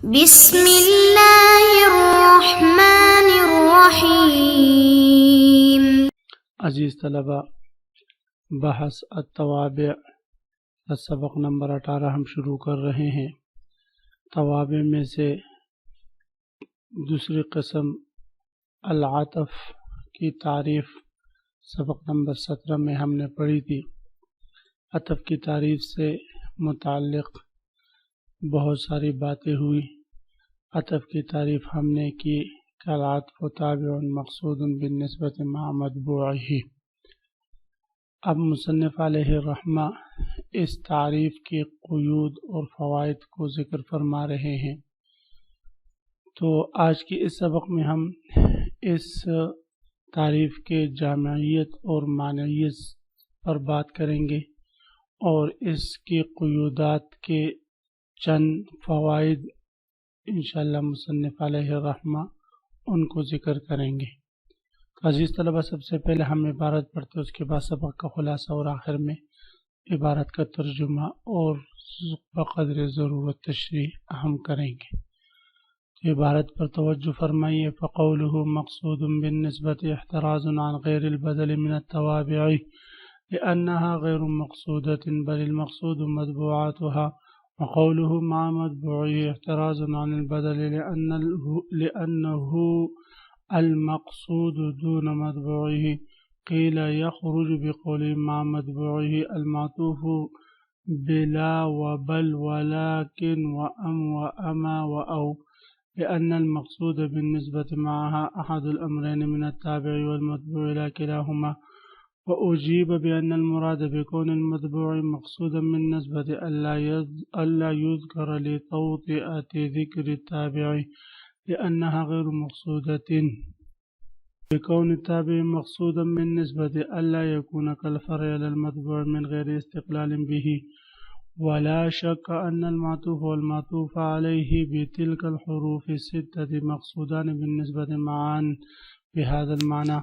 بسم اللہ الرحمن الرحیم۔ عزیز طلبہ، بحث التوابع کا سبق نمبر 18 ہم شروع کر رہے ہیں۔ توابع میں سے دوسری قسم العطف کی تعریف سبق نمبر 17 میں ہم نے پڑھی تھی۔ عطف کی تعریف سے متعلق بہت ساری باتیں ہوئی۔ عطف کی تعریف ہم نے کی کہ العطف تابع مقصود بالنسبت مع متبوعہ۔ اب مصنف علیہ الرحمہ اس تعریف کی قیود اور فوائد کو ذکر فرما رہے ہیں۔ تو آج کی اس سبق میں ہم اس تعریف کے جامعیت اور معنیت پر بات کریں گے اور اس کی قیودات کے چند فوائد انشاءاللہ مصنف علیہ الرحمہ ان کو ذکر کریں گے۔ عزیز طلبہ، سب سے پہلے ہم عبارت پڑھتے ہیں، اس کے بعد سبق کا خلاصہ اور آخر میں عبارت کا ترجمہ اور بقدر ضرورت تشریح ہم کریں گے۔ عبارت پر توجہ فرمائیے۔ فقوله مقصود بالنسبة احتراز عن غير البدل من التوابع لأنها غير مقصودة بل المقصود متبوعاتها، وقوله مع متبوعه احتراز عن البدل لأنه المقصود دون متبوعه، قيل يخرج بقول مع متبوعه المعطوف بلا وبل ولكن وأم وأما وأو، لأن المقصود بالنسبة معها أحد الأمرين من التابع والمتبوع لا كلاهما، وأجيب بأن المراد بكون المتبوع مقصودا من نسبة ألا يذكر لتوطئة ذكر التابع لأنها غير مقصودة، بكون التابع مقصودا من نسبة ألا يكون كالفرع للمتبوع من غير استقلال به، ولا شك أن المعطوف والمعطوف عليه بتلك الحروف الستة مقصودان بالنسبة معا بهذا المعنى،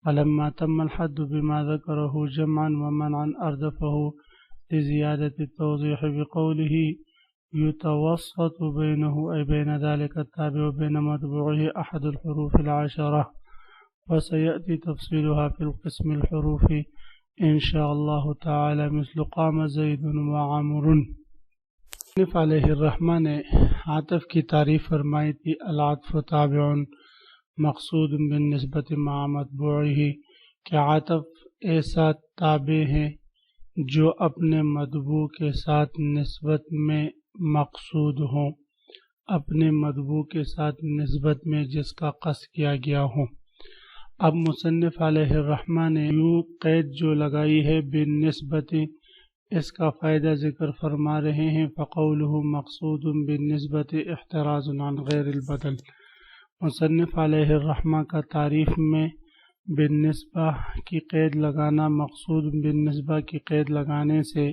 ولما تم الحد بما ذكره جمعا ومنعا أردفه لزيادة التوضيح بقوله يتوسط بينه أي بين ذلك التابع وبين متبوعه أحد الحروف العشرة، وسيأتي تفصيلها في القسم الحروف إن شاء الله تعالى مثل قام زيد وعمر۔ مصنف علیہ الرحمہ نے عطف کی تعریف فرمائی تھی۔ العطف تابع مقصود بالنسبت مع متبوعہ، کہ عطف ایسا تابع ہے جو اپنے متبوع کے ساتھ نسبت میں مقصود ہوں، اپنے متبوع کے ساتھ نسبت میں جس کا قصد کیا گیا ہو۔ اب مصنف علیہ الرحمہ نے یوں قید جو لگائی ہے بالنسبت، اس کا فائدہ ذکر فرما رہے ہیں۔ فقوله مقصود بالنسبت احتراز عن غیر البدل۔ مصنف علیہ الرحمہ کا تعریف میں بالنسبہ کی قید لگانا، مقصود بالنسبہ کی قید لگانے سے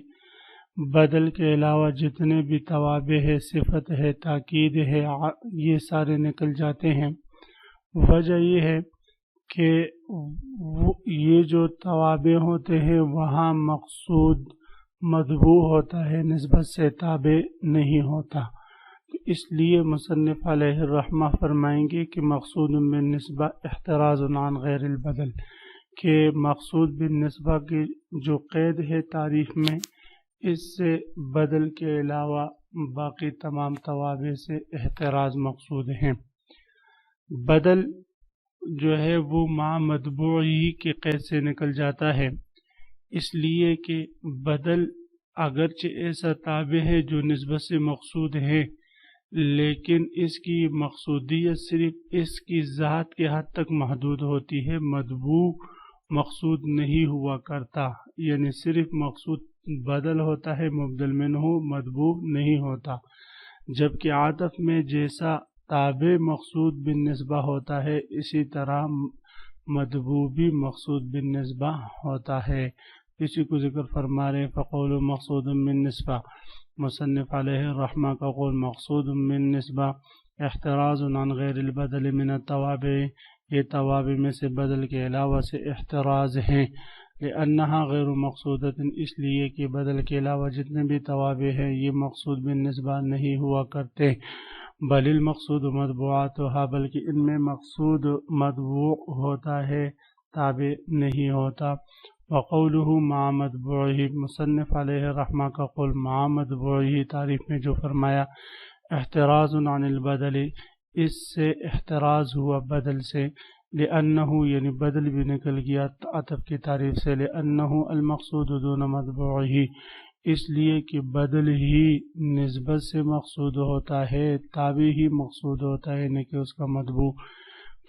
بدل کے علاوہ جتنے بھی توابع ہے، صفت ہے، تاکید ہے، یہ سارے نکل جاتے ہیں۔ وجہ یہ ہے کہ یہ جو توابع ہوتے ہیں وہاں مقصود متبوع ہوتا ہے، نسبت سے تابع نہیں ہوتا، تو اس لیے مصنف علیہ الرحمہ فرمائیں گے کہ مقصود بالنسبہ احتراز عن غیر البدل، کہ مقصود بالنسبہ کی جو قید ہے تعریف میں، اس سے بدل کے علاوہ باقی تمام توابع سے احتراز مقصود ہیں۔ بدل جو ہے وہ مع متبوعی کے قید سے نکل جاتا ہے، اس لیے کہ بدل اگرچہ ایسا تابع ہے جو نسبت سے مقصود ہے، لیکن اس کی مقصودیت صرف اس کی ذات کے حد تک محدود ہوتی ہے، متبوع مقصود نہیں ہوا کرتا، یعنی صرف مقصود بدل ہوتا ہے، مبدل منہ متبوع نہیں ہوتا، جبکہ عطف میں جیسا تابع مقصود بالنسبہ ہوتا ہے اسی طرح متبوع بھی مقصود بالنسبہ ہوتا ہے۔ اسی کو ذکر فرما رہے ہیں۔ فقول مقصود بالنسبہ، مصنف علیہ الرحمہ کا قول مقصود بالنسبہ احتراز عن غیر البدل من التوابع، یہ توابع میں سے بدل کے علاوہ سے احتراز ہیں، لأنها غیر مقصودۃ، اس لیے کہ بدل کے علاوہ جتنے بھی توابع ہیں یہ مقصود بالنسبہ نہیں ہوا کرتے، بل المقصود مطبوعاتها، بلکہ ان میں مقصود مطبوع ہوتا ہے، تابع نہیں ہوتا۔ وقوله مع مطبوعه، مصنف علیہ الرحمہ کا قول مع مطبوعه تعریف میں جو فرمایا احتراز عن البدل، اس سے احتراز ہوا بدل سے، لأنه یعنی بدل بھی نکل گیا عطف کی تعریف سے، لأنه المقصود دون مطبوعه، اس لیے کہ بدل ہی نسبت سے مقصود ہوتا ہے، تابع ہی مقصود ہوتا ہے، نہ کہ اس کا مطبوع۔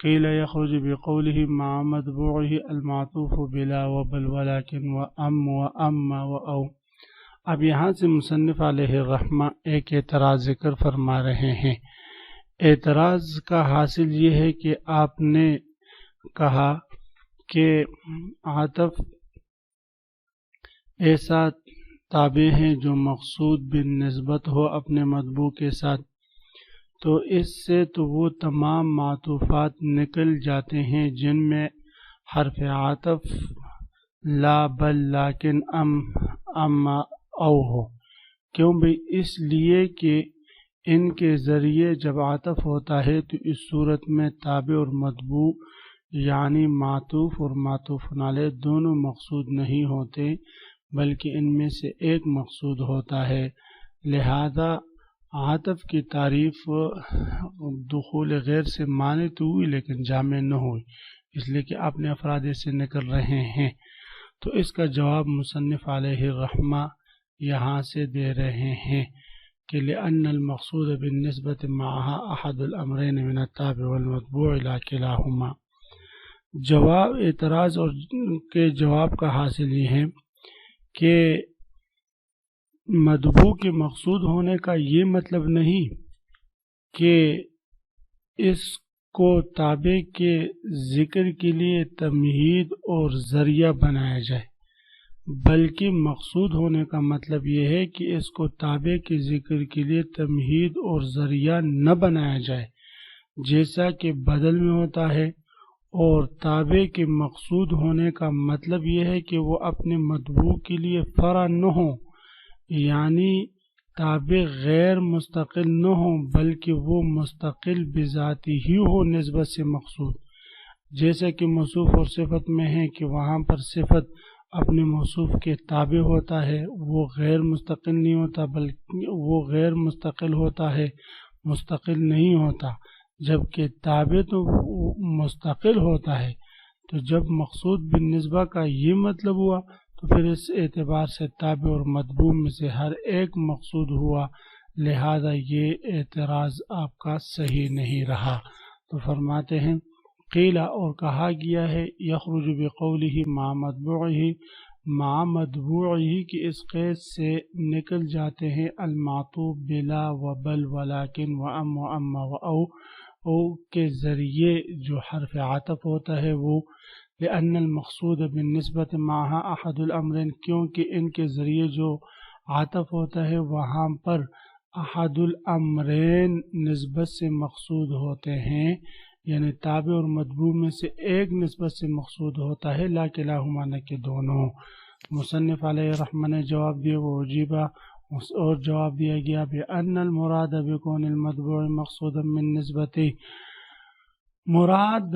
قیل یخرج بقوله مع مطبوعه المعطوف بلا وبل ولكن وام واما واو۔ اب یہاں سے مصنف علیہ الرحمہ ایک اعتراض ذکر فرما رہے ہیں۔ اعتراض کا حاصل یہ ہے کہ آپ نے کہا کہ عطف ایسا تابع ہیں جو مقصود بالنسبت ہو اپنے مطبوع کے ساتھ، تو اس سے تو وہ تمام معطوفات نکل جاتے ہیں جن میں حرف عطف لا بل لیکن اما او ہو۔ کیوں بھئی؟ اس لیے کہ ان کے ذریعے جب عطف ہوتا ہے تو اس صورت میں تابع اور مطبوع یعنی معطوف اور معطوف علیہ دونوں مقصود نہیں ہوتے، بلکہ ان میں سے ایک مقصود ہوتا ہے۔ لہذا عطف کی تعریف دخول غیر سے مانے تو ہوئی لیکن جامع نہ ہوئی، اس لیے کہ اپنے افراد سے نکل رہے ہیں۔ تو اس کا جواب مصنف علیہ الرحمہ یہاں سے دے رہے ہیں کہ لأن المقصود بالنسبت معها احد الامرین من التابع والمطبوع لا کلاہما۔ جواب اعتراض اور کے جواب کا حاصل یہ ہے کہ مطبوع کے مقصود ہونے کا یہ مطلب نہیں کہ اس کو تابع کے ذکر کے لیے تمہید اور ذریعہ بنایا جائے، بلکہ مقصود ہونے کا مطلب یہ ہے کہ اس کو تابع کے ذکر کے لیے تمہید اور ذریعہ نہ بنایا جائے، جیسا کہ بدل میں ہوتا ہے۔ اور تابع کے مقصود ہونے کا مطلب یہ ہے کہ وہ اپنے مطبوع کے لیے فرع نہ ہوں، یعنی تابع غیر مستقل نہ ہوں بلکہ وہ مستقل بذاتی ہی ہو نسبت سے مقصود، جیسا کہ موصوف اور صفت میں ہے کہ وہاں پر صفت اپنے موصوف کے تابع ہوتا ہے، وہ غیر مستقل نہیں ہوتا بلکہ وہ غیر مستقل ہوتا ہے، مستقل نہیں ہوتا، جبکہ تابع تو مستقل ہوتا ہے۔ تو جب مقصود بالنسبہ کا یہ مطلب ہوا تو پھر اس اعتبار سے تابع اور مطبوع میں سے ہر ایک مقصود ہوا، لہذا یہ اعتراض آپ کا صحیح نہیں رہا۔ تو فرماتے ہیں قیل، اور کہا گیا ہے یخرج بقولہ مع مطبوعہ، مع مطبوعہ کی اس قید سے نکل جاتے ہیں المعطوف بلا و بل ولیکن و ام و اما و او کے ذریعے جو حرف عطف ہوتا ہے وہ، لأن المقصود بالنسبت معها احد الامرین، کیونکہ ان کے ذریعے جو عطف ہوتا ہے وہاں پر احد الامرین نسبت سے مقصود ہوتے ہیں، یعنی تابع اور مطبوع میں سے ایک نسبت سے مقصود ہوتا ہے، لا کلاہما نہ کہ دونوں۔ مصنف علیہ الرحمہ نے جواب دیا وہ عجیبہ، اور جواب دیا گیا بأن المراد بکون المطبوع مقصودا من نسبتی، مراد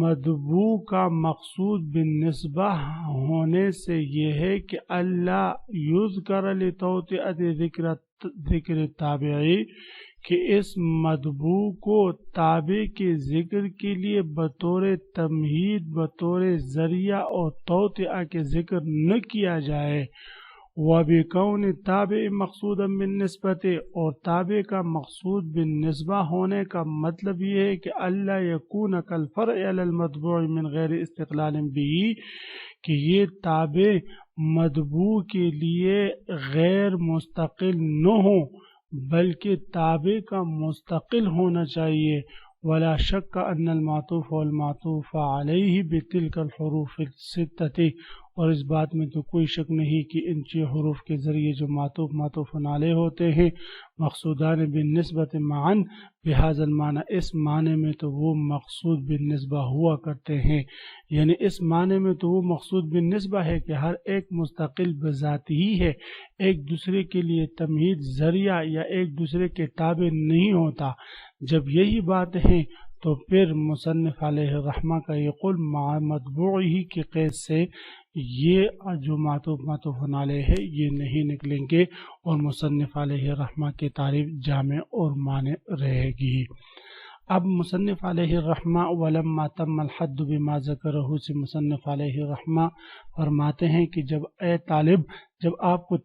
مطبوع کا مقصود بالنسبہ ہونے سے یہ ہے کہ اللہ یذکر لتوطئۃ ذکر تابعی، کہ اس مطبوع کو تابع کے ذکر کے لیے بطور تمہید، بطور ذریعہ اور توطئہ کے ذکر نہ کیا جائے۔ وَبِكَوْنِ التَّابِعِ مَقْصُودًا بِالنِّسْبَةِ، اور تابع کا مقصود بالنسبہ ہونے کا مطلب یہ ہے کہ اللہ یکون کالفرع علی المطبوع من غیر استقلال بہ، کہ یہ تابع مطبوع کے لیے غیر مستقل نہ ہو بلکہ تابع کا مستقل ہونا چاہیے۔ ولا شک ان المعطوف والمعطوف علیہ بتلک الحروف الستۃ، اور اس بات میں تو کوئی شک نہیں کہ ان 6 حروف کے ذریعے جو معطوف علیہ ہوتے ہیں مقصودان بالنسبت معاً بہذا المعنی، اس معنی میں تو وہ مقصود بالنسبہ ہوا کرتے ہیں، یعنی اس معنی میں تو وہ مقصود بالنسبہ ہے کہ ہر ایک مستقل بذات ہی ہے، ایک دوسرے کے لیے تمہید ذریعہ یا ایک دوسرے کے تابع نہیں ہوتا۔ جب یہی بات ہے تو پھر مصنف علیہ الرحمہ کا یہ قول مع مطبوعی کے قید سے یہ جو معطوف علیہ ہے یہ نہیں نکلیں گے، اور مصنف علیہ الرحمہ کی تعریف جامع اور مانع رہے گی۔ اب مصنف علیہ الرحمہ ولما تم الحد بما ذکرہ سے مصنف علیہ الرحمہ فرماتے ہیں کہ جب اے طالب، جب آپ کو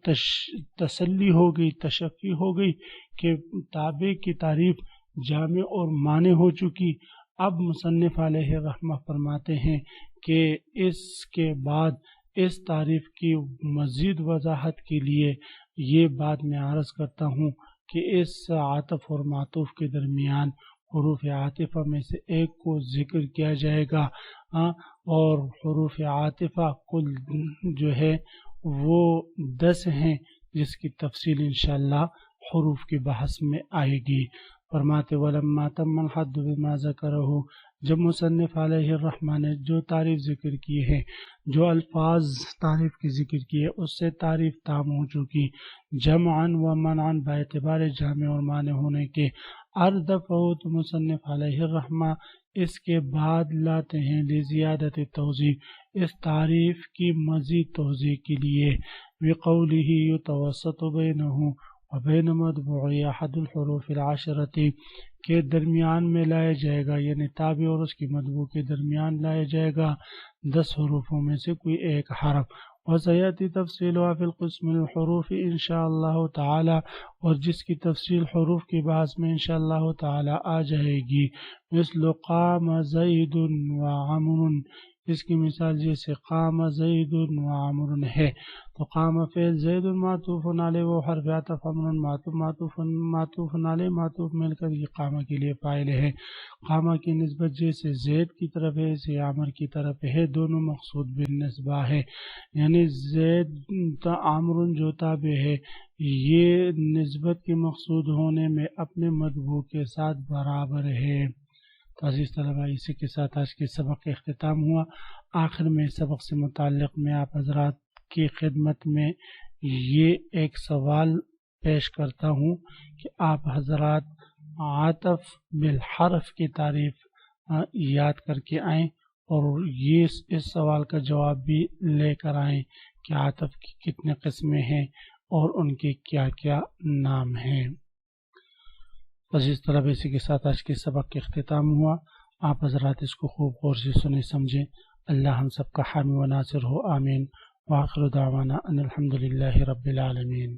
تسلی ہو گئی، تشفی ہو گئی کہ تابع کی تعریف جامع اور مانع ہو چکی، اب مصنف علیہ الرحمہ فرماتے ہیں کہ اس کے بعد اس تعریف کی مزید وضاحت کے لیے یہ بات میں عرض کرتا ہوں کہ اس عاطف اور معطوف کے درمیان حروف عاطفہ میں سے ایک کو ذکر کیا جائے گا، اور حروف عاطفہ کل جو ہے وہ 10 ہیں، جس کی تفصیل انشاءاللہ حروف کی بحث میں آئے گی۔ فرماتے ولما تم الحد بما ذکرہ، جب مصنف علیہ الرحمہ نے جو تعریف ذکر کی ہے، جو الفاظ تعریف کی ذکر کی ہے، اس سے تعریف تام ہو چکی جمعاً و منعاً باعتبار جامع اور مانع ہونے کے، اردفعہ تو مصنف علیہ الرحمہ اس کے بعد لاتے ہیں لزیادت توضیح، اس تعریف کی مزید توضیح کے لیے، بقولہ یتوسط بینہ وبین مطبوعی احد الحروف العشرتی، کے درمیان میں لایا جائے گا، یعنی تابع اور اس کی مطبوع کے درمیان لایا جائے گا 10 حروفوں میں سے کوئی ایک حرف، وسیاتی تفصیلها فی القسم الحروف انشاءاللہ تعالی، اور جس کی تفصیل حروف کی بحث میں انشاءاللہ تعالی آ جائے گی، مثل قام زید وعمر، اس کی مثال جیسے قام زید وعمر ہے تو قام فعل، زید معطوف علیہ و حرف عطف، عمر معطوف علیہ، معطوف مل کر یہ قامہ کے لیے فاعل ہے، قامہ کی نسبت جیسے زید کی طرف ہے اسے عمر کی طرف ہے، دونوں مقصود بالنسبہ ہے، یعنی زید عمر جو تابع ہے یہ نسبت کے مقصود ہونے میں اپنے مطبوع کے ساتھ برابر ہے۔ تو عزیز طلبہ، اسی کے ساتھ آج کے سبق کا اختتام ہوا۔ آخر میں سبق سے متعلق میں آپ حضرات کی خدمت میں یہ ایک سوال پیش کرتا ہوں کہ آپ حضرات عاطف بالحرف کی تعریف یاد کر کے آئیں، اور یہ اس سوال کا جواب بھی لے کر آئیں کہ عاطف کی کتنے قسمیں ہیں اور ان کے کیا کیا نام ہیں۔ عزیز طلبہ، اسی کے ساتھ آج کے سبق کا اختتام ہوا۔ آپ حضرات اس کو خوب غور سے سنیں سمجھیں۔ اللہ ہم سب کا حامی و ناصر ہو، آمین۔ وآخر دعوانا ان الحمدللہ رب العالمین۔